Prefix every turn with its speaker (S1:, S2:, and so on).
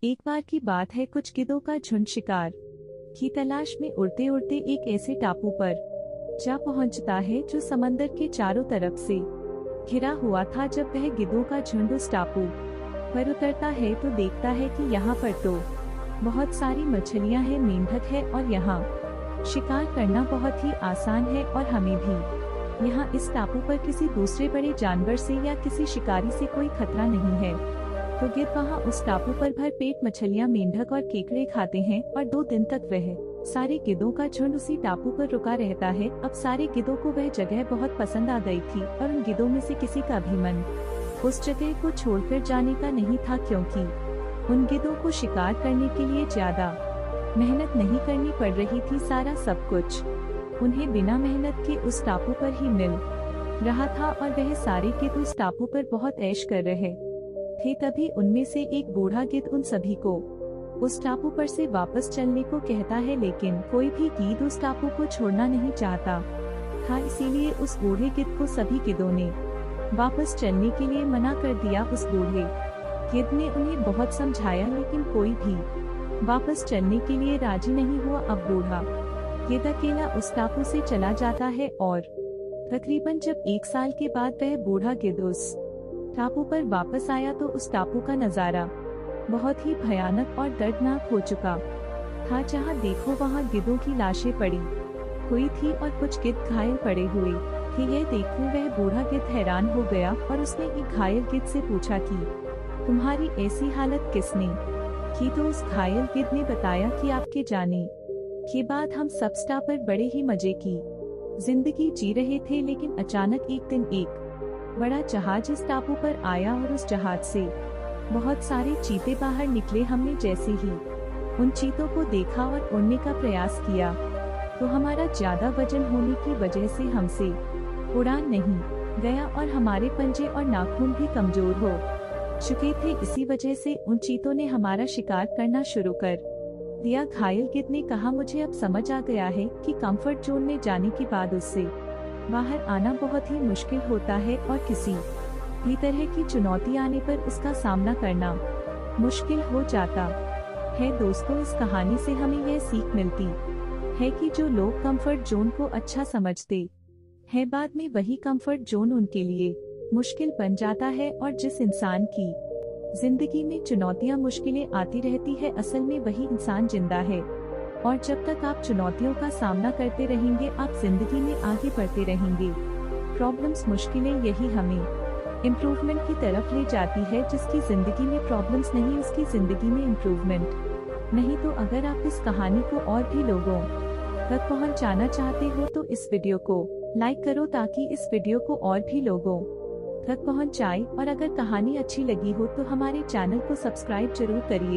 S1: एक बार की बात है, कुछ गिद्धों का झुंड शिकार की तलाश में उड़ते उड़ते एक ऐसे टापू पर जा पहुंचता है जो समंदर के चारों तरफ से घिरा हुआ था। जब वह गिद्धों का झुंड उस टापू पर उतरता है तो देखता है कि यहाँ पर तो बहुत सारी मछलियाँ हैं, मेंढक है और यहाँ शिकार करना बहुत ही आसान है और हमें भी यहाँ इस टापू पर किसी दूसरे बड़े जानवर से या किसी शिकारी से कोई खतरा नहीं है। तो गिद्ध वहाँ उस टापू पर भर पेट मछलियाँ, मेंढक और केकड़े खाते हैं और 2 दिन तक वह सारे गिद्धों का झुंड उसी टापू पर रुका रहता है। अब सारे गिद्धों को वह जगह बहुत पसंद आ गई थी और उन गिद्धों में से किसी का भी मन उस जगह को छोड़कर जाने का नहीं था, क्योंकि उन गिद्धों को शिकार करने के लिए ज्यादा मेहनत नहीं करनी पड़ रही थी। सारा सब कुछ उन्हें बिना मेहनत के उस टापू पर ही मिल रहा था और वह सारे गिद्ध उस टापू पर बहुत ऐश कर रहे थे। तभी उनमें से एक बूढ़ा गिद्ध उन सभी को उस टापू पर से वापस चलने को कहता है, लेकिन कोई भी गिद्ध उस टापू को छोड़ना नहीं चाहता था। इसीलिए उस बूढ़े गिद्ध को सभी गिद्धों ने वापस चलने के लिए मना कर दिया। उस बूढ़े गिद्ध ने उन्हें बहुत समझाया, लेकिन कोई भी वापस चलने के लिए राजी नहीं हुआ। अब बूढ़ा गिद्ध अकेला उस टापू से चला जाता है और तकरीबन जब 1 साल के बाद वह बूढ़ा गिद्ध उस टापू पर वापस आया तो उस टापू का नजारा बहुत ही भयानक और दर्दनाक हो चुका था। जहाँ देखो वहाँ गिद्धों की लाशें पड़ी हुई थी और कुछ गिद्ध घायल पड़े हुए थे। यह देखकर वह बूढ़ा गिद्ध हैरान हो गया और उसने एक घायल गिद्ध से पूछा कि तुम्हारी ऐसी हालत किसने की। तो उस घायल गिद्ध ने बताया कि आपके जाने के बाद हम सब स्टार पर बड़े ही मजे की जिंदगी जी रहे थे, लेकिन अचानक एक दिन एक बड़ा जहाज इस टापू पर आया और उस जहाज से बहुत सारे चीते बाहर निकले। हमने जैसे ही उन चीतों को देखा और उड़ने का प्रयास किया तो हमारा ज्यादा वजन होने की वजह से हमसे उड़ान नहीं गया और हमारे पंजे और नाखून भी कमजोर हो चुके थे। इसी वजह से उन चीतों ने हमारा शिकार करना शुरू कर दिया। घायल गिद्ध ने कहा, मुझे अब समझ आ गया है कि कंफर्ट जोन में जाने के बाद उससे बाहर आना बहुत ही मुश्किल होता है और किसी भी तरह की चुनौती आने पर उसका सामना करना मुश्किल हो जाता है। दोस्तों, इस कहानी से हमें यह सीख मिलती है कि जो लोग कंफर्ट जोन को अच्छा समझते हैं, बाद में वही कंफर्ट जोन उनके लिए मुश्किल बन जाता है। और जिस इंसान की जिंदगी में चुनौतियां, मुश्किलें आती रहती है, असल में वही इंसान जिंदा है। और जब तक आप चुनौतियों का सामना करते रहेंगे, आप जिंदगी में आगे बढ़ते रहेंगे। प्रॉब्लम्स, मुश्किलें, यही हमें इम्प्रूवमेंट की तरफ ले जाती है। जिसकी जिंदगी में प्रॉब्लम्स नहीं, उसकी जिंदगी में इम्प्रूवमेंट नहीं। तो अगर आप इस कहानी को और भी लोगों तक पहुंचाना चाहते हो तो इस वीडियो को लाइक करो, ताकि इस वीडियो को और भी लोगों तक पहुंचाए। और अगर कहानी अच्छी लगी हो तो हमारे चैनल को सब्सक्राइब जरूर करिए।